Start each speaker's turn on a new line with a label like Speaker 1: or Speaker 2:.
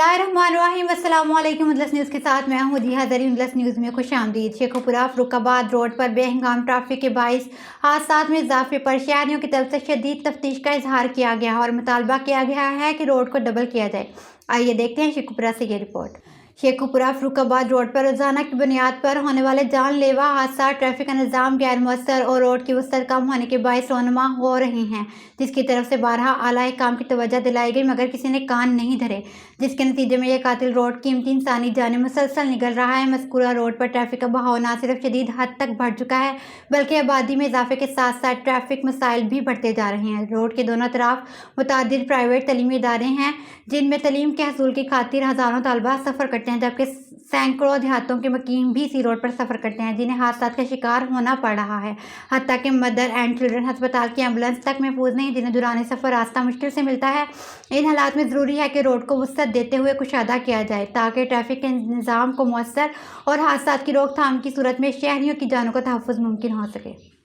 Speaker 1: बिस्मिल्लाहिर्रहमानिर्रहीम। अस्सलामु अलैकुम। उजलस न्यूज़ के साथ मैं हूँ जी हाज़री। उजलस न्यूज़ में खुशामदीद। शेखोपुरा फर्रुखाबाद रोड पर बेहंगाम ट्रैफिक के बाइस हादसात में इजाफे पर शहरियों की तरफ से शदीद तफ्तीश का इजहार किया गया और मुतालबा किया गया है कि रोड को डबल किया जाए। आइए देखते हैं शेखोपुरा से ये रिपोर्ट। शेखोपुरा फर्रुखाबाद रोड पर रोजाना की बुनियाद पर होने वाले जानलेवा हादसा, ट्रैफिक का निज़ाम गैर मुअस्सर और रोड की वसअत कम होने के बायस रोनुमा हो रहे हैं, जिसकी तरफ से बारहा आला काम की तवज्जो दिलाई गई मगर किसी ने कान नहीं धरे, जिसके नतीजे में यह कातिल रोड कीमती इंसानी जाने मुसलसल निकल रहा है। मज़कूरा रोड पर ट्रैफिक का बहाव न सिर्फ शदीद हद तक बढ़ चुका है बल्कि आबादी में इजाफे के साथ साथ ट्रैफिक मसाइल भी बढ़ते जा रहे हैं। रोड के दोनों तरफ मुतअद्दिद प्राइवेट तलीमी इदारे हैं जिनमें तलीम के हसूल की खातिर हज़ारों तलबा सफ़र करते हैं, जबकि सैकड़ों देहातों के मकीन भी इसी रोड पर सफ़र करते हैं जिन्हें हादसात का शिकार होना पड़ रहा है। हत्ता कि मदर एंड चिल्ड्रन अस्पताल की एम्बुलेंस तक महफूज नहीं, जिन्हें दौरान सफ़र रास्ता मुश्किल से मिलता है। इन हालात में ज़रूरी है कि रोड को वसअत देते हुए कुशादा किया जाए ताकि ट्रैफिक के निज़ाम को मुअस्सर और हादसात की रोकथाम की सूरत में शहरियों की जानों का तहफ़्फ़ुज़ मुमकिन हो सके।